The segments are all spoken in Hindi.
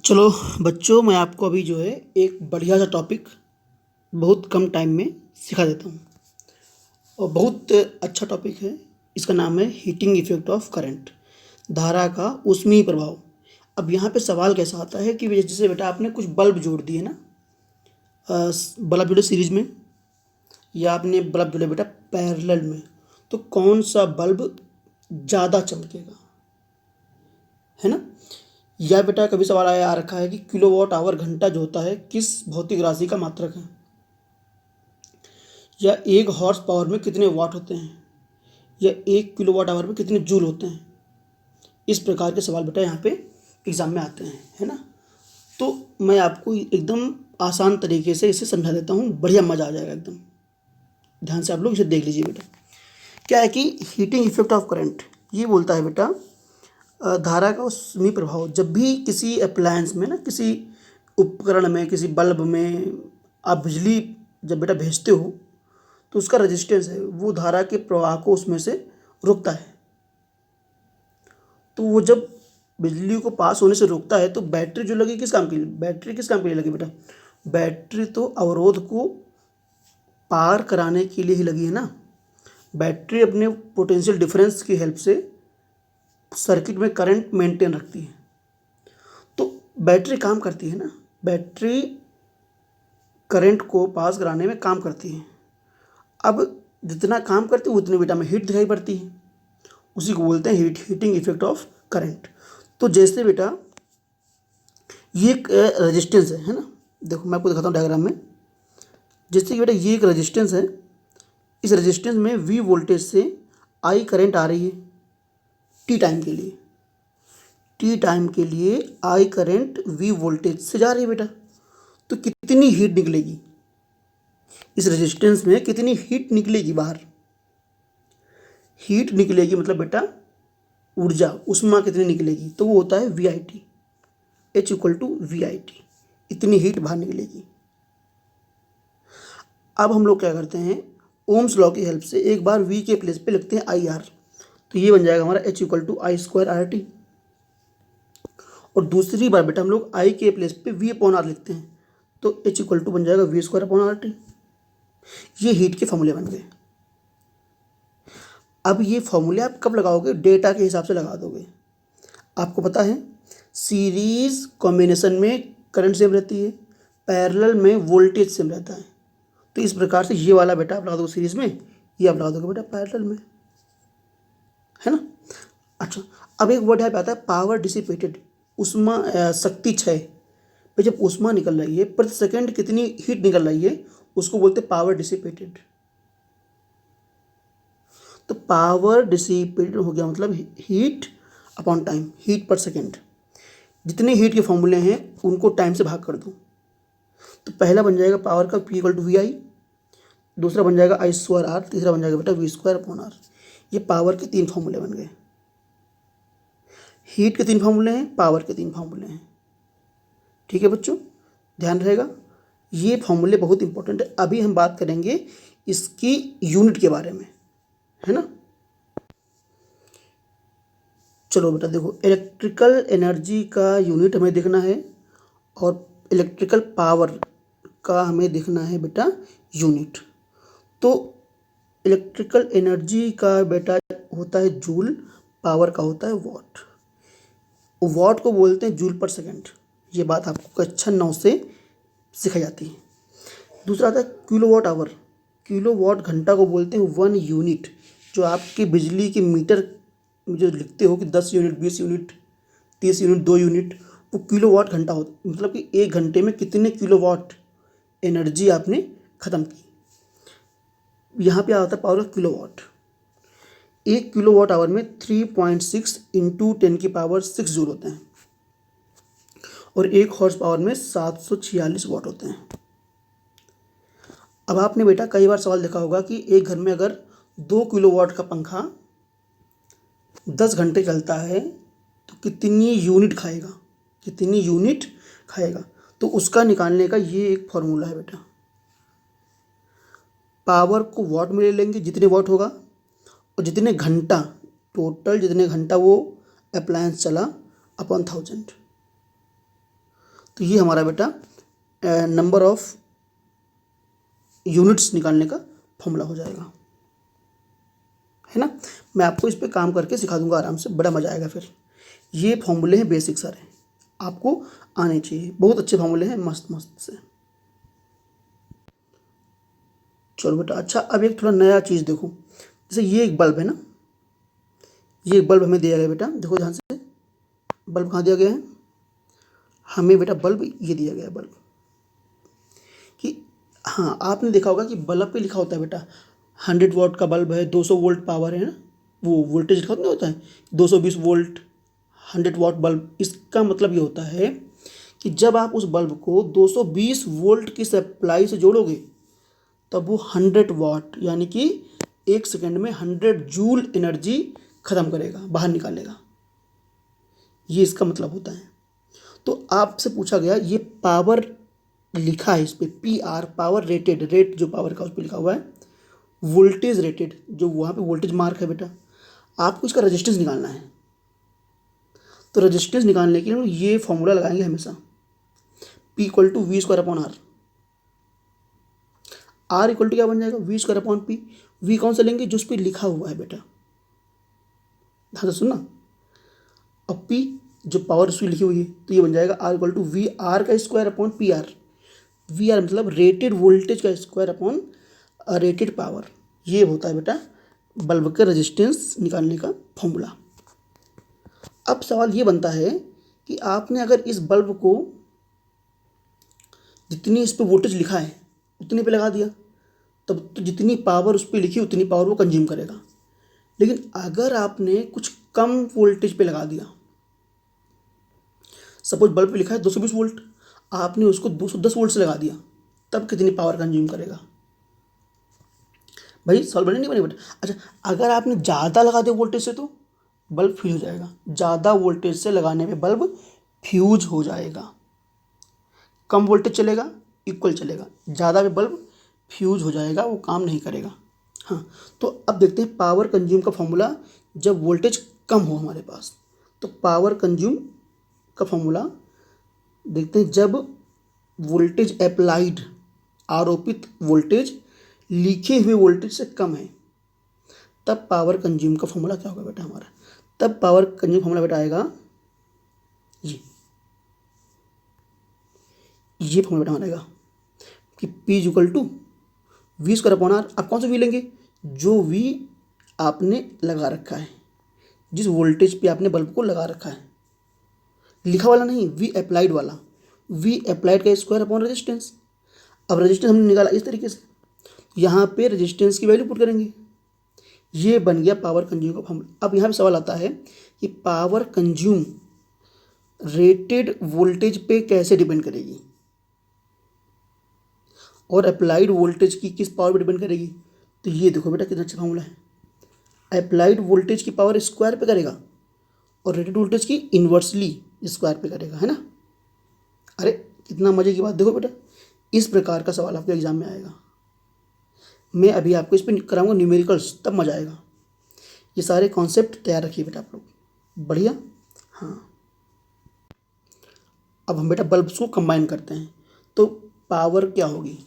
चलो बच्चों, मैं आपको अभी जो है एक बढ़िया सा टॉपिक बहुत कम टाइम में सिखा देता हूँ और बहुत अच्छा टॉपिक है। इसका नाम है हीटिंग इफेक्ट ऑफ करंट, धारा का ऊष्मीय प्रभाव। अब यहाँ पे सवाल कैसा आता है कि जैसे बेटा आपने कुछ बल्ब जोड़ दिए ना, बल्ब जोड़े सीरीज में या आपने बल्ब जोड़े बेटा पैरेलल में, तो कौन सा बल्ब ज़्यादा चमकेगा, है ना। या बेटा कभी सवाल आया आ रखा है कि किलोवाट आवर घंटा जो होता है किस भौतिक राशि का मात्रक है, या एक हॉर्स पावर में कितने वाट होते हैं, या एक किलोवाट आवर में कितने जूल होते हैं। इस प्रकार के सवाल बेटा यहाँ पे एग्जाम में आते हैं, है ना। तो मैं आपको एकदम आसान तरीके से इसे समझा देता हूँ, बढ़िया मज़ा आ जाएगा एकदम। ध्यान से आप लोग इसे देख लीजिए बेटा। क्या है कि हीटिंग इफेक्ट ऑफ करंट ये बोलता है बेटा धारा का ऊष्मीय प्रभाव। जब भी किसी अप्लायंस में ना, किसी उपकरण में, किसी बल्ब में आप बिजली जब बेटा भेजते हो तो उसका रेजिस्टेंस है वो धारा के प्रवाह को उसमें से रोकता है। तो वो जब बिजली को पास होने से रोकता है तो बैटरी जो लगी किस काम के लिए, बैटरी किस काम के लिए लगी बेटा, बैटरी तो अवरोध को पार कराने के लिए ही लगी है ना। बैटरी अपने पोटेंशियल डिफरेंस की हेल्प से सर्किट में करंट मेंटेन रखती है। तो बैटरी काम करती है ना, बैटरी करंट को पास कराने में काम करती है। अब जितना काम करती है उतनी बेटा में हीट दिखाई पड़ती है, उसी को बोलते हैं हीटिंग इफेक्ट ऑफ करंट। तो जैसे बेटा ये एक रेजिस्टेंस है ना, देखो मैं आपको दिखाता हूँ डायग्राम में। जैसे कि बेटा ये एक रेजिस्टेंस है, इस रेजिस्टेंस में वी वोल्टेज से आई करंट आ रही है टी टाइम के लिए। टी टाइम के लिए आई करंट वी वोल्टेज से जा रही है बेटा। तो कितनी हीट निकलेगी इस रेजिस्टेंस में, कितनी हीट निकलेगी बाहर, हीट निकलेगी मतलब बेटा ऊर्जा, उष्मा कितनी निकलेगी, तो वो होता है V I T, H equal to V I T. इतनी हीट बाहर निकलेगी। अब हम लोग क्या करते हैं, ओम्स लॉ की हेल्प से एक बार वी के प्लेस पे लिखते हैं आई आर, तो ये बन जाएगा हमारा H equal to I square R T. और दूसरी बार बेटा हम लोग आई के प्लेस पे वी अपॉन आर लिखते हैं, तो एच इक्वल टू बन जाएगा V square upon R T. ये हीट के फॉर्मूले बन गए। अब ये फॉर्मूले आप कब लगाओगे, डेटा के हिसाब से लगा दोगे। आपको पता है सीरीज कॉम्बिनेशन में करंट सेम रहती है, पैरेलल में वोल्टेज सेम रहता है। तो इस प्रकार से ये वाला बेटा आप लगा दोगे सीरीज में, ये आप लगा दोगे बेटा पैरेलल में, है ना। अच्छा, अब एक वर्ड यहाँ पे आता है पावर डिसिपेटेड, उष्मा शक्ति क्षय। भाई जब उष्मा निकल रही है प्रति सेकंड कितनी हीट निकल रही है उसको बोलते हैं पावर डिसिपेटेड। तो पावर डिसिपेटेड हो गया मतलब हीट अपॉन टाइम, हीट पर सेकंड। जितने हीट के फॉर्मूले हैं उनको टाइम से भाग कर दो। तो पहला बन जाएगा पावर का पी इक्वल टू वी आई, दूसरा बन जाएगा आई स्क्वायर आर, तीसरा बन जाएगा बेटा वी स्क्वायर अपॉन आर। ये पावर के 3 फॉर्मूले बन गए। हीट के 3 फॉर्मूले हैं, पावर के 3 फॉर्मूले हैं। ठीक है बच्चों, ध्यान रहेगा। ये फॉर्मूले बहुत इंपॉर्टेंट है। अभी हम बात करेंगे इसकी यूनिट के बारे में, है ना। चलो बेटा देखो, इलेक्ट्रिकल एनर्जी का यूनिट हमें देखना है और इलेक्ट्रिकल पावर का हमें देखना है बेटा यूनिट। तो इलेक्ट्रिकल एनर्जी का बेटा होता है जूल, पावर का होता है वॉट। वॉट को बोलते हैं जूल पर सेकंड। ये बात आपको कक्षा 9 से सिखाई जाती है। दूसरा आता है किलोवाट आवर, किलोवाट घंटा को बोलते हैं 1 यूनिट। जो आपके बिजली के मीटर में जो लिखते हो कि 10 यूनिट, 20 यूनिट, 30 यूनिट, 2 यूनिट, वो किलोवाट घंटा होता, मतलब कि 1 घंटे में कितने किलोवाट एनर्जी आपने ख़त्म की। यहाँ पे आता है power of kilowatt. 1 kilowatt hour में 3.6 इंटू 10 की पावर 6 जूल होते हैं और 1 हॉर्स पावर में 746 वाट होते हैं। अब आपने बेटा कई बार सवाल देखा होगा कि एक घर में अगर 2 किलोवाट का पंखा 10 घंटे चलता है तो कितनी यूनिट खाएगा, कितनी यूनिट खाएगा। तो उसका निकालने का ये एक फॉर्मूला है बेटा। पावर को वाट में ले लेंगे, जितने वाट होगा, और जितने घंटा, टोटल जितने घंटा वो अप्लायंस चला अपॉन 1000। तो ये हमारा बेटा नंबर ऑफ यूनिट्स निकालने का फॉर्मूला हो जाएगा, है ना। मैं आपको इस पे काम करके सिखा दूंगा आराम से, बड़ा मज़ा आएगा फिर। ये फॉर्मूले हैं बेसिक सारे, आपको आने चाहिए, बहुत अच्छे फॉर्मूले हैं, मस्त मस्त से। चलो बेटा, अच्छा अब एक थोड़ा नया चीज़ देखो, जैसे ये एक बल्ब है ना, ये एक बल्ब हमें दिया गया बेटा, देखो ध्यान से, बल्ब कहाँ दिया गया है हमें बेटा, बल्ब ये दिया गया है बल्ब कि, हाँ आपने देखा होगा कि बल्ब पे लिखा होता है बेटा 100 वाट का बल्ब है, 200 वोल्ट पावर है ना, वो वोल्टेज लिखा नहीं होता है 220 वोल्ट 100 वाट बल्ब। इसका मतलब ये होता है कि जब आप उस बल्ब को 220 वोल्ट की सप्लाई से जोड़ोगे तब वो 100 वाट यानी कि 1 सेकेंड में 100 जूल एनर्जी ख़त्म करेगा, बाहर निकालेगा, ये इसका मतलब होता है। तो आपसे पूछा गया, ये पावर लिखा है इस पर PR पावर रेटेड, रेट जो पावर का उस पर लिखा हुआ है, वोल्टेज रेटेड जो वहाँ पे वोल्टेज मार्क है बेटा, आपको इसका रेजिस्टेंस निकालना है। तो रेजिस्टेंस निकालने के लिए ये फॉर्मूला लगाएंगे हमेशा, P = V²/R। R = क्या बन जाएगा, V²/P। V कौन सा लेंगे, जो उस पर लिखा हुआ है बेटा, हाँ तो सुनना, अब P जो पावर उस पर लिखी हुई है, तो ये बन जाएगा R = VR²/PR। VR मतलब रेटेड वोल्टेज का स्क्वायर अपॉन रेटेड पावर, ये होता है बेटा बल्ब के रेजिस्टेंस निकालने का फॉर्मूला। अब सवाल ये बनता है कि आपने अगर इस बल्ब को जितनी इस पर वोल्टेज लिखा है उतने पे लगा दिया, तब तो जितनी पावर उस पर लिखी उतनी पावर वो कंज्यूम करेगा। लेकिन अगर आपने कुछ कम वोल्टेज पे लगा दिया, सपोज बल्ब पे लिखा है 220 वोल्ट, आपने उसको 210 वोल्ट से लगा दिया, तब कितनी पावर कंज्यूम करेगा भाई, सॉल्व बने नहीं बने बेटा। अच्छा, अगर आपने ज़्यादा लगा दिया वोल्टेज से तो बल्ब फ्यूज हो जाएगा, ज़्यादा वोल्टेज से लगाने पे बल्ब फ्यूज हो जाएगा। कम वोल्टेज चलेगा इक्वल चलेगा, ज़्यादा पे बल्ब फ्यूज हो जाएगा, वो काम नहीं करेगा। हाँ, तो अब देखते हैं पावर कंज्यूम का फॉर्मूला जब वोल्टेज कम हो हमारे पास। तो पावर कंज्यूम का फॉर्मूला देखते हैं, जब वोल्टेज अप्लाइड, आरोपित वोल्टेज लिखे हुए वोल्टेज से कम है, तब पावर कंज्यूम का फॉर्मूला क्या होगा बेटा हमारा, तब पावर कंज्यूम फॉर्मूला बेटा आएगा ये फॉर्मूला बेटा हमारा आएगा कि P = V²/R। आप कौन सा V लेंगे, जो V आपने लगा रखा है, जिस वोल्टेज पे आपने बल्ब को लगा रखा है, लिखा वाला नहीं, V अप्लाइड वाला, V अप्लाइड का स्क्वायर अपॉन रेजिस्टेंस। अब रेजिस्टेंस हमने निकाला इस तरीके से, यहाँ पे रेजिस्टेंस की वैल्यू पुट करेंगे, ये बन गया पावर कंज्यूम का फॉर्मूला। अब यहाँ पे सवाल आता है कि पावर कंज्यूम रेटेड वोल्टेज पे कैसे डिपेंड करेगी और अप्लाइड वोल्टेज की किस पावर पे डिपेंड करेगी। तो ये देखो बेटा कितना अच्छा फॉर्मूला है, अप्लाइड वोल्टेज की पावर स्क्वायर पे करेगा और रेटेड वोल्टेज की इन्वर्सली स्क्वायर पे करेगा, है ना। अरे कितना मजे की बात, देखो बेटा इस प्रकार का सवाल आपके एग्जाम में आएगा। मैं अभी आपको इस पर कराऊंगा न्यूमेरिकल्स, तब मजा आएगा। ये सारे कॉन्सेप्ट तैयार रखिए बेटा आप लोग, बढ़िया। हाँ, अब हम बेटा बल्ब्स को कंबाइन करते हैं, तो पावर क्या होगी,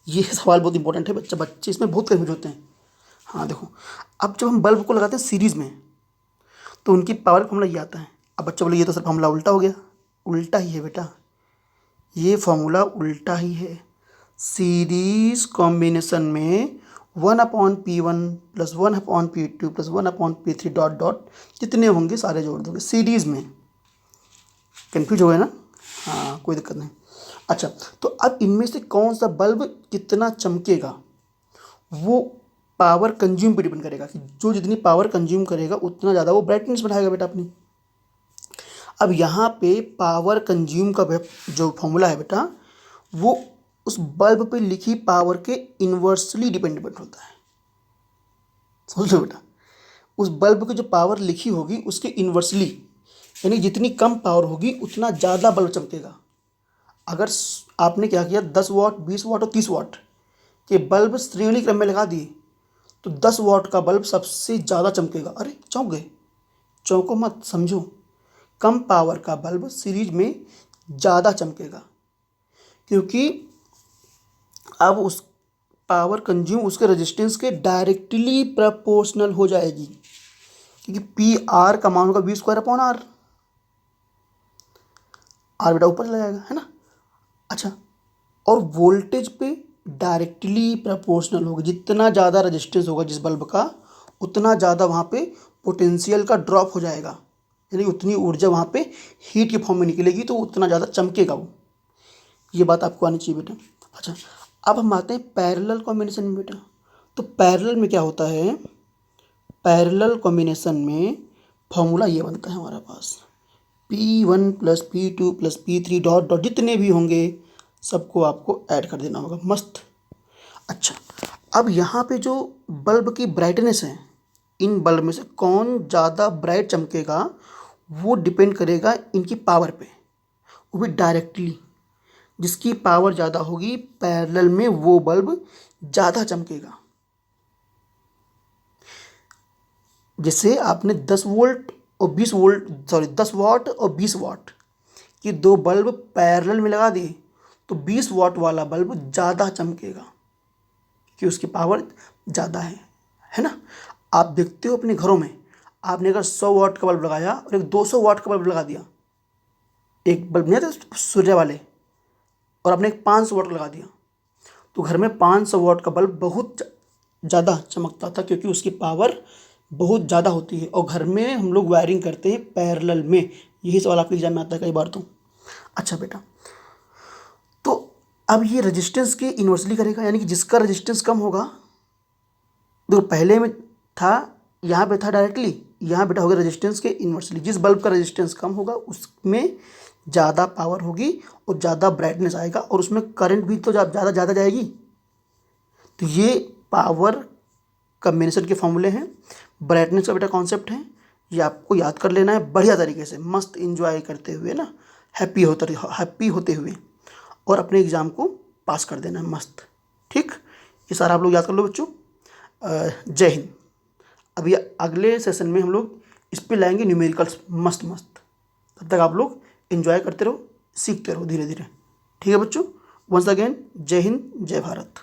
ये सवाल बहुत इंपॉर्टेंट है बच्चे इसमें बहुत कन्फ्यूज होते हैं। हाँ देखो, अब जब हम बल्ब को लगाते हैं सीरीज़ में तो उनकी पावर का फॉर्मूला ये आता है। अब बच्चा बोले ये तो सर फॉर्मूला उल्टा हो गया, उल्टा ही है बेटा, ये फॉर्मूला उल्टा ही है। सीरीज कॉम्बिनेशन में 1/P1 + 1/P2 + 1/P3 dot dot जितने होंगे सारे जोड़ दोगे सीरीज़ में। कन्फ्यूज हो गए ना, हाँ कोई दिक्कत नहीं। अच्छा, तो अब इनमें से कौन सा बल्ब कितना चमकेगा वो पावर कंज्यूम पे डिपेंड करेगा, कि जो जितनी पावर कंज्यूम करेगा उतना ज़्यादा वो ब्राइटनेस बढ़ाएगा बेटा अपनी। अब यहाँ पे पावर कंज्यूम का जो फॉर्मूला है बेटा, वो उस बल्ब पे लिखी पावर के इन्वर्सली डिपेंडेंट होता है। समझ लो बेटा, उस बल्ब की जो पावर लिखी होगी उसके इन्वर्सली, यानी जितनी कम पावर होगी उतना ज़्यादा बल्ब चमकेगा। अगर आपने क्या किया 10 वाट 20 वाट और 30 वाट के बल्ब श्रेणी क्रम में लगा दिए तो 10 वाट का बल्ब सबसे ज़्यादा चमकेगा। अरे चौंक गए, चौंको मत, समझो। कम पावर का बल्ब सीरीज में ज़्यादा चमकेगा, क्योंकि अब उस पावर कंज्यूम उसके रेजिस्टेंस के डायरेक्टली प्रोपोर्शनल हो जाएगी, क्योंकि पी आर का मान होगा V²/R। आर बेटा ऊपर चला जाएगा, है ना। अच्छा, और वोल्टेज पे डायरेक्टली प्रोपोर्शनल होगा। जितना ज़्यादा रेजिस्टेंस होगा जिस बल्ब का, उतना ज़्यादा वहाँ पे पोटेंशियल का ड्रॉप हो जाएगा, यानी उतनी ऊर्जा वहाँ पे हीट के फॉर्म में निकलेगी, तो उतना ज़्यादा चमकेगा वो। ये बात आपको आनी चाहिए बेटा। अच्छा, अब हम आते हैं पैरेलल कॉम्बिनेशन में बेटा। तो पैरेलल में क्या होता है, पैरेलल कॉम्बिनेशन में फॉर्मूला ये बनता है हमारे पास, P1 + P2 + P3 dot dot जितने भी होंगे सबको आपको ऐड कर देना होगा। मस्त। अच्छा, अब यहाँ पे जो बल्ब की ब्राइटनेस है, इन बल्ब में से कौन ज़्यादा ब्राइट चमकेगा वो डिपेंड करेगा इनकी पावर पे, वो भी डायरेक्टली। जिसकी पावर ज़्यादा होगी पैरेलल में वो बल्ब ज़्यादा चमकेगा। जैसे आपने 10 वोल्ट और 20 वोल्ट, सॉरी 10 वाट और 20 वाट की दो बल्ब पैरेलल में लगा दिए, तो 20 वाट वाला बल्ब ज़्यादा चमकेगा कि उसकी पावर ज़्यादा है ना। आप देखते हो अपने घरों में, आपने अगर 100 वाट का बल्ब लगाया और एक 200 वाट का बल्ब लगा दिया, एक बल्ब नहीं आता सूर्य वाले, और आपने एक 500 वाट लगा दिया, तो घर में 500 वाट का बल्ब बहुत ज़्यादा चमकता था, क्योंकि उसकी पावर बहुत ज़्यादा होती है। और घर में हम लोग वायरिंग करते हैं पैरेलल में। यही सवाल आपके एग्जाम में आता है कई बार तो। अच्छा बेटा, तो अब ये रेजिस्टेंस के इन्वर्सली करेगा, यानी कि जिसका रेजिस्टेंस कम होगा, देखो पहले में था, यहाँ पे था डायरेक्टली, यहाँ बेटा होगा रेजिस्टेंस के इन्वर्सली। जिस बल्ब का रेजिस्टेंस कम होगा उसमें ज़्यादा पावर होगी और ज़्यादा ब्राइटनेस आएगा, और उसमें करंट भी तो ज़्यादा जाएगी। तो ये पावर कम्बिनेशन के फॉर्मूले हैं। ब्राइटनेस का बेटा कॉन्सेप्ट है, ये आपको याद कर लेना है बढ़िया तरीके से, मस्त इंजॉय करते हुए ना, हैप्पी होते हुए, और अपने एग्ज़ाम को पास कर देना है मस्त। ठीक, ये सारा आप लोग याद कर लो बच्चों। जय हिंद। अभी अगले सेशन में हम लोग इस पे लाएंगे न्यूमेरिकल्स मस्त मस्त। तब तक आप लोग एंजॉय करते रहो, सीखते रहो धीरे धीरे। ठीक है बच्चों, वंस अगेन जय हिंद, जय भारत।